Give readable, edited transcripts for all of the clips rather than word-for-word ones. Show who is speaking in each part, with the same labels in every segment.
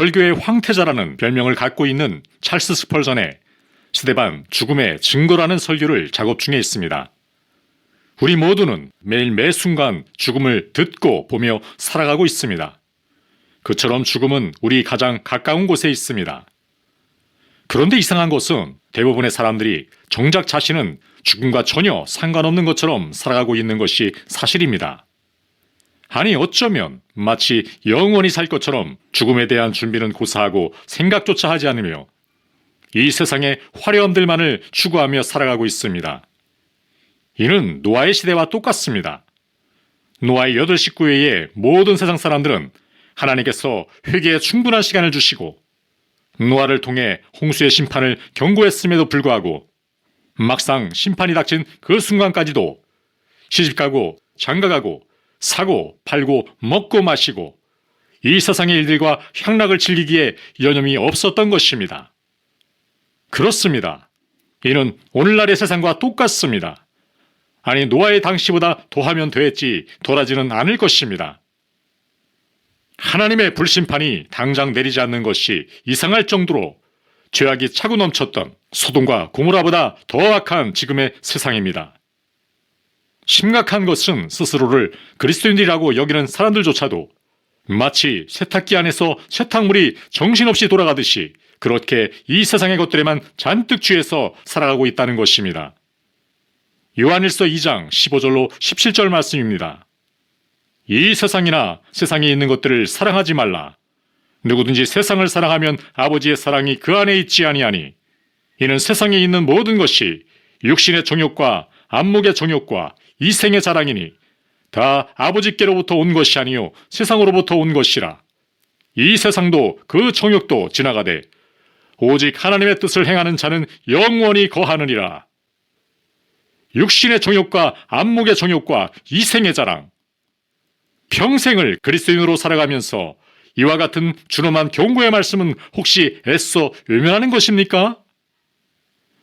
Speaker 1: 설교의 황태자라는 별명을 갖고 있는 찰스 스펄전의 시대반 죽음의 증거라는 설교를 작업 중에 있습니다. 우리 모두는 매일 매 순간 죽음을 듣고 보며 살아가고 있습니다. 그처럼 죽음은 우리 가장 가까운 곳에 있습니다. 그런데 이상한 것은 대부분의 사람들이 정작 자신은 죽음과 전혀 상관없는 것처럼 살아가고 있는 것이 사실입니다. 아니 어쩌면 마치 영원히 살 것처럼 죽음에 대한 준비는 고사하고 생각조차 하지 않으며 이 세상의 화려함들만을 추구하며 살아가고 있습니다. 이는 노아의 시대와 똑같습니다. 노아의 8 식구 외의 모든 세상 사람들은 하나님께서 회개에 충분한 시간을 주시고 노아를 통해 홍수의 심판을 경고했음에도 불구하고 막상 심판이 닥친 그 순간까지도 시집가고 장가가고 사고 팔고 먹고 마시고 이 세상의 일들과 향락을 즐기기에 여념이 없었던 것입니다. 그렇습니다. 이는 오늘날의 세상과 똑같습니다. 아니 노아의 당시보다 더하면 더했지 덜하지는 않을 것입니다. 하나님의 불심판이 당장 내리지 않는 것이 이상할 정도로 죄악이 차고 넘쳤던 소돔과 고모라보다 더 악한 지금의 세상입니다. 심각한 것은 스스로를 그리스도인이라고 여기는 사람들조차도 마치 세탁기 안에서 세탁물이 정신없이 돌아가듯이 그렇게 이 세상의 것들에만 잔뜩 취해서 살아가고 있다는 것입니다. 요한일서 2장 15절로 17절 말씀입니다. 이 세상이나 세상에 있는 것들을 사랑하지 말라. 누구든지 세상을 사랑하면 아버지의 사랑이 그 안에 있지 아니하니 이는 세상에 있는 모든 것이 육신의 정욕과 안목의 정욕과 이생의 자랑이니 다 아버지께로부터 온 것이 아니요 세상으로부터 온 것이라. 이 세상도 그 정욕도 지나가되 오직 하나님의 뜻을 행하는 자는 영원히 거하느니라. 육신의 정욕과 안목의 정욕과 이생의 자랑. 평생을 그리스도인으로 살아가면서 이와 같은 준엄한 경고의 말씀은 혹시 애써 외면하는 것입니까?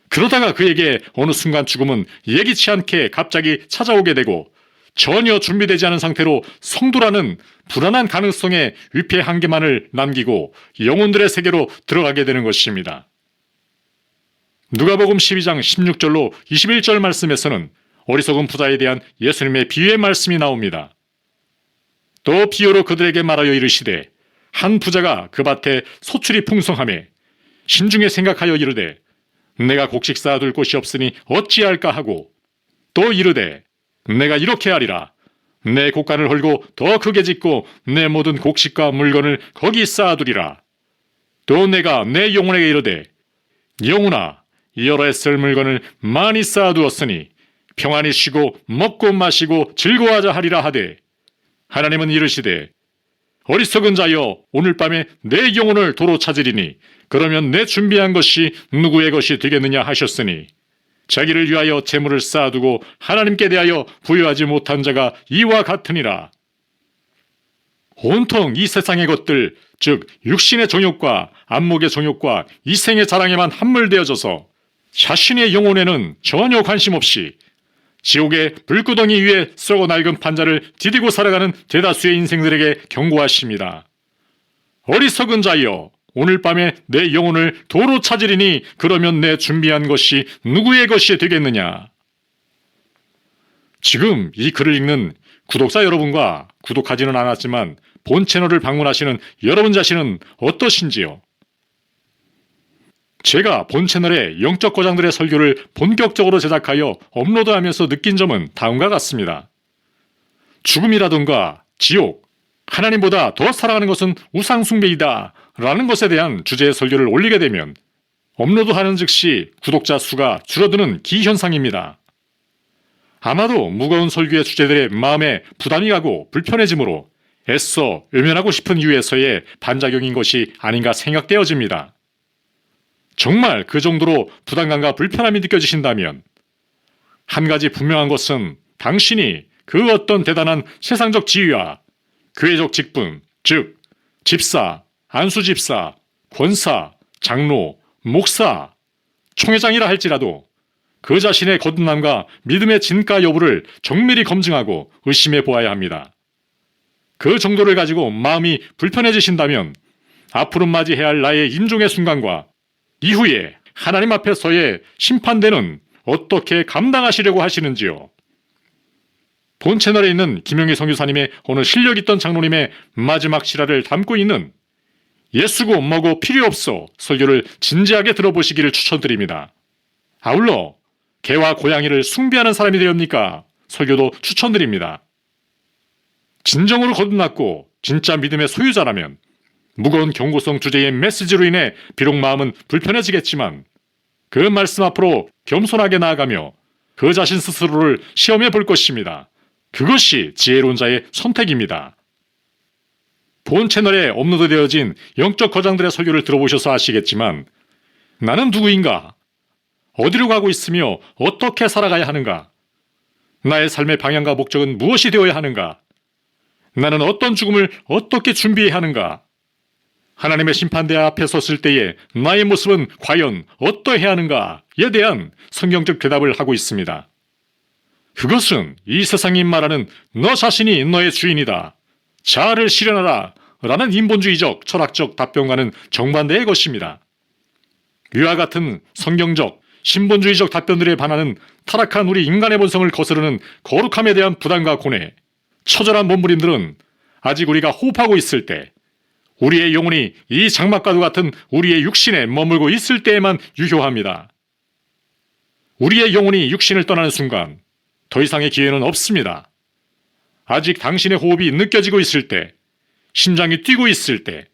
Speaker 1: 그러다가 그에게 어느 순간 죽음은 예기치 않게 갑자기 찾아오게 되고 전혀 준비되지 않은 상태로 성도라는 불안한 가능성의 위패 한 개만을 남기고 영혼들의 세계로 들어가게 되는 것입니다. 누가복음 12장 16절로 21절 말씀에서는 어리석은 부자에 대한 예수님의 비유의 말씀이 나옵니다. 또 비유로 그들에게 말하여 이르시되 한 부자가 그 밭에 소출이 풍성하매 심중에 생각하여 이르되 내가 곡식 쌓아둘 곳이 없으니 어찌할까 하고 또 이르되 내가 이렇게 하리라. 내 곡간을 헐고 더 크게 짓고 내 모든 곡식과 물건을 거기 쌓아두리라. 또 내가 내 영혼에게 이르되 영혼아 여러 해 쓸 물건을 많이 쌓아두었으니 평안히 쉬고 먹고 마시고 즐거워하자 하리라 하되 하나님은 이르시되 어리석은 자여 오늘 밤에 내 영혼을 도로 찾으리니 그러면 내 준비한 것이 누구의 것이 되겠느냐 하셨으니 자기를 위하여 재물을 쌓아두고 하나님께 대하여 부여하지 못한 자가 이와 같으니라. 온통 이 세상의 것들 즉 육신의 정욕과 안목의 정욕과 이생의 자랑에만 함몰되어져서 자신의 영혼에는 전혀 관심 없이 지옥의 불구덩이 위에 썩어 낡은 판자를 디디고 살아가는 대다수의 인생들에게 경고하십니다. 어리석은 자여 오늘 밤에 내 영혼을 도로 찾으리니 그러면 내 준비한 것이 누구의 것이 되겠느냐. 지금 이 글을 읽는 구독자 여러분과 구독하지는 않았지만 본 채널을 방문하시는 여러분 자신은 어떠신지요? 제가 본 채널에 영적 거장들의 설교를 본격적으로 제작하여 업로드하면서 느낀 점은 다음과 같습니다. 죽음이라든가 지옥, 하나님보다 더 살아가는 것은 우상숭배이다 라는 것에 대한 주제의 설교를 올리게 되면 업로드하는 즉시 구독자 수가 줄어드는 기현상입니다. 아마도 무거운 설교의 주제들의 마음에 부담이 가고 불편해지므로 애써 외면하고 싶은 이유에서의 반작용인 것이 아닌가 생각되어집니다. 정말 그 정도로 부담감과 불편함이 느껴지신다면 한 가지 분명한 것은 당신이 그 어떤 대단한 세상적 지위와 교회적 직분, 즉 집사, 안수집사, 권사, 장로, 목사, 총회장이라 할지라도 그 자신의 거듭남과 믿음의 진가 여부를 정밀히 검증하고 의심해 보아야 합니다. 그 정도를 가지고 마음이 불편해지신다면 앞으로 맞이해야 할 나의 임종의 순간과 이후에 하나님 앞에서의 심판대는 어떻게 감당하시려고 하시는지요? 본 채널에 있는 김영희 선교사님의 오늘 실력 있던 장로님의 마지막 실화를 담고 있는 예수고 뭐고 필요 없어 설교를 진지하게 들어보시기를 추천드립니다. 아울러 개와 고양이를 숭배하는 사람이 되옵니까? 설교도 추천드립니다. 진정으로 거듭났고 진짜 믿음의 소유자라면 무거운 경고성 주제의 메시지로 인해 비록 마음은 불편해지겠지만 그 말씀 앞으로 겸손하게 나아가며 그 자신 스스로를 시험해 볼 것입니다. 그것이 지혜로운 자의 선택입니다. 본 채널에 업로드되어진 영적 거장들의 설교를 들어보셔서 아시겠지만 나는 누구인가? 어디로 가고 있으며 어떻게 살아가야 하는가? 나의 삶의 방향과 목적은 무엇이 되어야 하는가? 나는 어떤 죽음을 어떻게 준비해야 하는가? 하나님의 심판대 앞에 섰을 때에 나의 모습은 과연 어떠해야 하는가에 대한 성경적 대답을 하고 있습니다. 그것은 이 세상이 말하는 너 자신이 너의 주인이다. 자아를 실현하라 라는 인본주의적 철학적 답변과는 정반대의 것입니다. 위와 같은 성경적 신본주의적 답변들에 반하는 타락한 우리 인간의 본성을 거스르는 거룩함에 대한 부담과 고뇌, 처절한 몸부림들은 아직 우리가 호흡하고 있을 때, 우리의 영혼이 이 장막과도 같은 우리의 육신에 머물고 있을 때에만 유효합니다. 우리의 영혼이 육신을 떠나는 순간 더 이상의 기회는 없습니다. 아직 당신의 호흡이 느껴지고 있을 때, 심장이 뛰고 있을 때,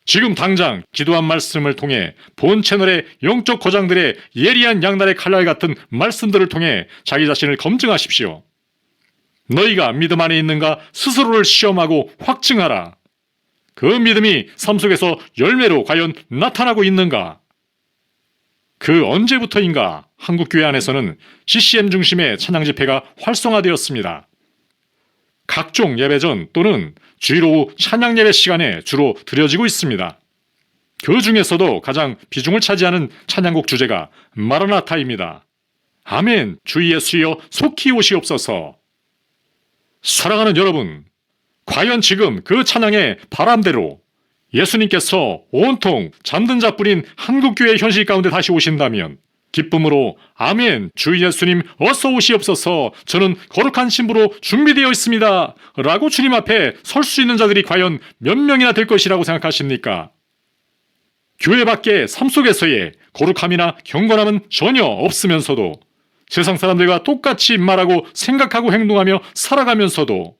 Speaker 1: 지금 당장 기도한 말씀을 통해 본 채널의 영적 거장들의 예리한 양날의 칼날 같은 말씀들을 통해 자기 자신을 검증하십시오. 너희가 믿음 안에 있는가 스스로를 시험하고 확증하라. 그 믿음이 삶 속에서 열매로 과연 나타나고 있는가? 그 언제부터인가 한국교회 안에서는 CCM 중심의 찬양 집회가 활성화되었습니다. 각종 예배전 또는 주일 오후 찬양 예배 시간에 주로 드려지고 있습니다. 그 중에서도 가장 비중을 차지하는 찬양곡 주제가 마라나타입니다. 아멘, 주 예수여 속히 오시옵소서. 사랑하는 여러분, 과연 지금 그 찬양의 바람대로 예수님께서 온통 잠든 자뿐인 한국교회의 현실 가운데 다시 오신다면 기쁨으로 아멘, 주 예수님 어서 오시옵소서, 저는 거룩한 신부로 준비되어 있습니다 라고 주님 앞에 설 수 있는 자들이 과연 몇 명이나 될 것이라고 생각하십니까? 교회 밖의 삶 속에서의 거룩함이나 경건함은 전혀 없으면서도 세상 사람들과 똑같이 말하고 생각하고 행동하며 살아가면서도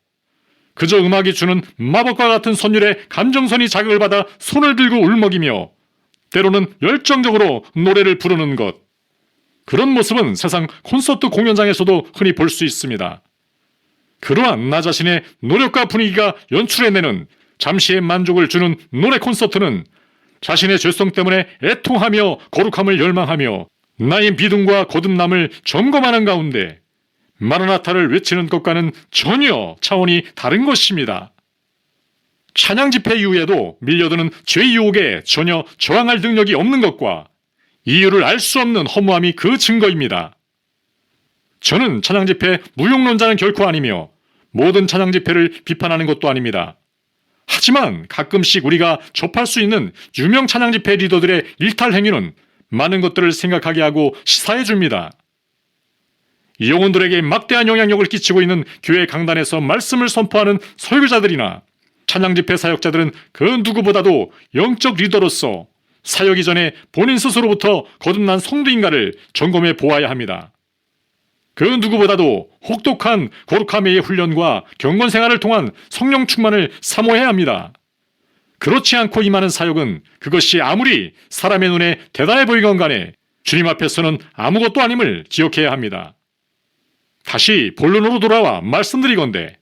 Speaker 1: 그저 음악이 주는 마법과 같은 선율의 감정선이 자극을 받아 손을 들고 울먹이며 때로는 열정적으로 노래를 부르는 것, 그런 모습은 세상 콘서트 공연장에서도 흔히 볼 수 있습니다. 그러한 나 자신의 노력과 분위기가 연출해내는 잠시의 만족을 주는 노래 콘서트는 자신의 죄성 때문에 애통하며 거룩함을 열망하며 나의 믿음과 거듭남을 점검하는 가운데 마라나타를 외치는 것과는 전혀 차원이 다른 것입니다. 찬양 집회 이후에도 밀려드는 죄 유혹에 전혀 저항할 능력이 없는 것과 이유를 알 수 없는 허무함이 그 증거입니다. 저는 찬양 집회 무용론자는 결코 아니며 모든 찬양 집회를 비판하는 것도 아닙니다. 하지만 가끔씩 우리가 접할 수 있는 유명 찬양 집회 리더들의 일탈 행위는 많은 것들을 생각하게 하고 시사해 줍니다. 영혼들에게 막대한 영향력을 끼치고 있는 교회 강단에서 말씀을 선포하는 설교자들이나 찬양 집회 사역자들은 그 누구보다도 영적 리더로서 사역 이전에 본인 스스로부터 거듭난 성도인가를 점검해 보아야 합니다. 그 누구보다도 혹독한 거룩함의 훈련과 경건 생활을 통한 성령 충만을 사모해야 합니다. 그렇지 않고 임하는 사역은 그것이 아무리 사람의 눈에 대단해 보이건 간에 주님 앞에서는 아무것도 아님을 기억해야 합니다. 다시 본론으로 돌아와 말씀드리건대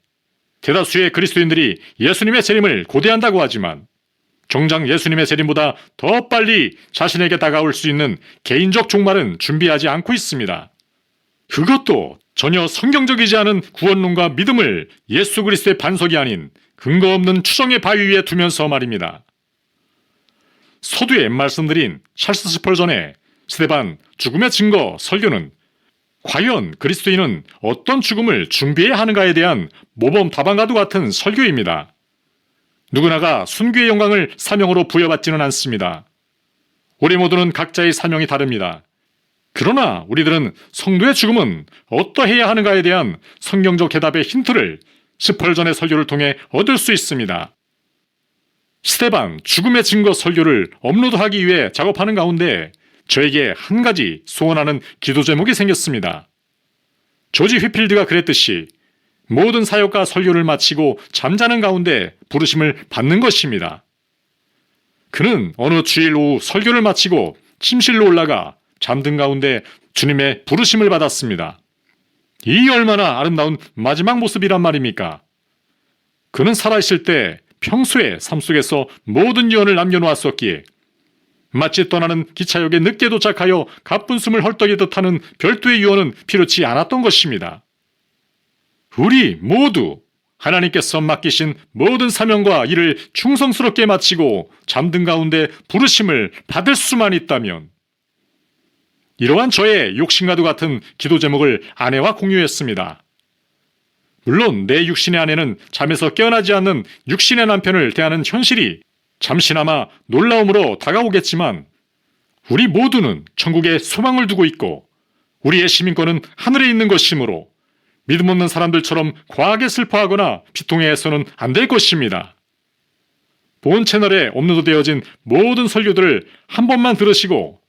Speaker 1: 대다수의 그리스도인들이 예수님의 재림을 고대한다고 하지만 정작 예수님의 재림보다 더 빨리 자신에게 다가올 수 있는 개인적 종말은 준비하지 않고 있습니다. 그것도 전혀 성경적이지 않은 구원론과 믿음을 예수 그리스도의 반석이 아닌 근거 없는 추정의 바위 위에 두면서 말입니다. 서두에 말씀드린 찰스 스펄전의 스데반 죽음의 증거 설교는 과연 그리스도인은 어떤 죽음을 준비해야 하는가에 대한 모범 답안과도 같은 설교입니다. 누구나가 순교의 영광을 사명으로 부여받지는 않습니다. 우리 모두는 각자의 사명이 다릅니다. 그러나 우리들은 성도의 죽음은 어떠해야 하는가에 대한 성경적 해답의 힌트를 10월 전의 설교를 통해 얻을 수 있습니다. 스데반 죽음의 증거 설교를 업로드하기 위해 작업하는 가운데 저에게 한 가지 소원하는 기도 제목이 생겼습니다. 조지 휘필드가 그랬듯이 모든 사역과 설교를 마치고 잠자는 가운데 부르심을 받는 것입니다. 그는 어느 주일 오후 설교를 마치고 침실로 올라가 잠든 가운데 주님의 부르심을 받았습니다. 이 얼마나 아름다운 마지막 모습이란 말입니까? 그는 살아있을 때 평소에 삶 속에서 모든 유언을 남겨놓았었기에 마치 떠나는 기차역에 늦게 도착하여 가쁜 숨을 헐떡이듯 하는 별도의 유언은 필요치 않았던 것입니다. 우리 모두 하나님께서 맡기신 모든 사명과 일을 충성스럽게 마치고 잠든 가운데 부르심을 받을 수만 있다면, 이러한 저의 욕심과도 같은 기도 제목을 아내와 공유했습니다. 물론 내 육신의 아내는 잠에서 깨어나지 않는 육신의 남편을 대하는 현실이 잠시나마 놀라움으로 다가오겠지만, 우리 모두는 천국에 소망을 두고 있고 우리의 시민권은 하늘에 있는 것이므로 믿음 없는 사람들처럼 과하게 슬퍼하거나 비통해해서는 안 될 것입니다. 본 채널에 업로드되어진 모든 설교들을 한 번만 들으시고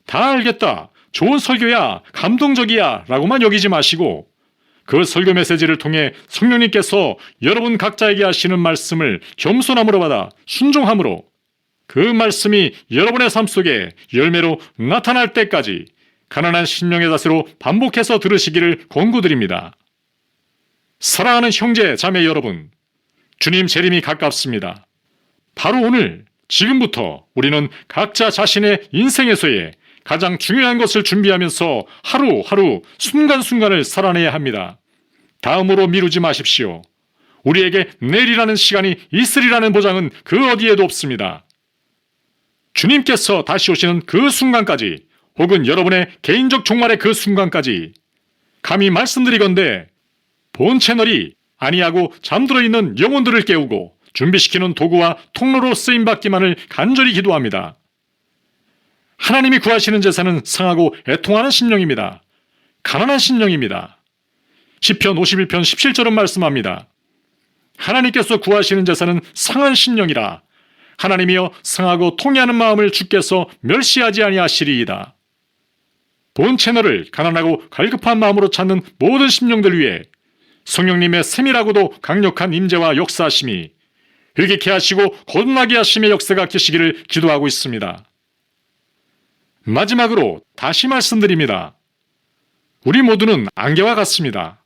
Speaker 1: 다 알겠다, 좋은 설교야, 감동적이야 라고만 여기지 마시고 그 설교 메시지를 통해 성령님께서 여러분 각자에게 하시는 말씀을 겸손함으로 받아 순종함으로 그 말씀이 여러분의 삶 속에 열매로 나타날 때까지 가난한 심령의 자세로 반복해서 들으시기를 권고드립니다. 사랑하는 형제 자매 여러분, 주님 재림이 가깝습니다. 바로 오늘 지금부터 우리는 각자 자신의 인생에서의 가장 중요한 것을 준비하면서 하루하루 순간순간을 살아내야 합니다. 다음으로 미루지 마십시오. 우리에게 내일이라는 시간이 있으리라는 보장은 그 어디에도 없습니다. 주님께서 다시 오시는 그 순간까지, 혹은 여러분의 개인적 종말의 그 순간까지 감히 말씀드리건대 본 채널이 안이하고 잠들어 있는 영혼들을 깨우고 준비시키는 도구와 통로로 쓰임받기만을 간절히 기도합니다. 하나님이 구하시는 제사는 상하고 애통하는 심령입니다. 가난한 심령입니다. 시편 51편 17절은 말씀합니다. 하나님께서 구하시는 제사는 상한 심령이라. 하나님이여 상하고 통해하는 마음을 주께서 멸시하지 아니하시리이다. 본 채널을 가난하고 갈급한 마음으로 찾는 모든 심령들 위해 성령님의 세밀하고도 강력한 임재와 역사하심이 일격케 하시고 거듭나게 하심의 역사가 계시기를 기도하고 있습니다. 마지막으로 다시 말씀드립니다. 우리 모두는 안개와 같습니다.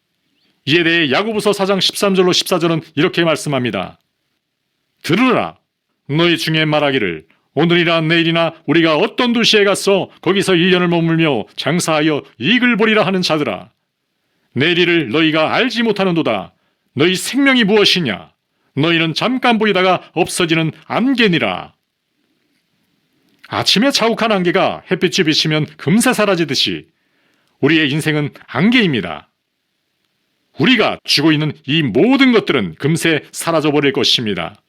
Speaker 1: 이에 대해 야고보서 4장 13절로 14절은 이렇게 말씀합니다. 들으라, 너희 중에 말하기를 오늘이나 내일이나 우리가 어떤 도시에 가서 거기서 1년을 머물며 장사하여 이익을 보리라 하는 자들아, 내일을 너희가 알지 못하는도다. 너희 생명이 무엇이냐? 너희는 잠깐 보이다가 없어지는 안개니라. 아침에 자욱한 안개가 햇빛이 비치면 금세 사라지듯이 우리의 인생은 안개입니다. 우리가 쥐고 있는 이 모든 것들은 금세 사라져버릴 것입니다.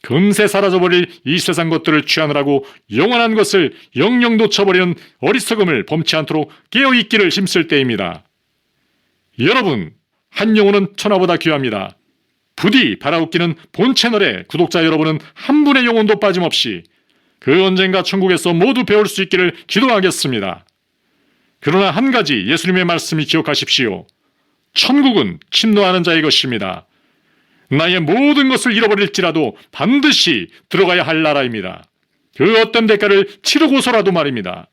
Speaker 1: 금세 사라져버릴 이 세상 것들을 취하느라고 영원한 것을 영영 놓쳐버리는 어리석음을 범치 않도록 깨어있기를 힘쓸 때입니다. 여러분, 한 영혼은 천하보다 귀합니다. 부디 바라웃기는 본 채널의 구독자 여러분은 한 분의 영혼도 빠짐없이 그 언젠가 천국에서 모두 배울 수 있기를 기도하겠습니다. 그러나 한 가지 예수님의 말씀이 기억하십시오. 천국은 침노하는 자의 것입니다. 나의 모든 것을 잃어버릴지라도 반드시 들어가야 할 나라입니다. 그 어떤 대가를 치르고서라도 말입니다.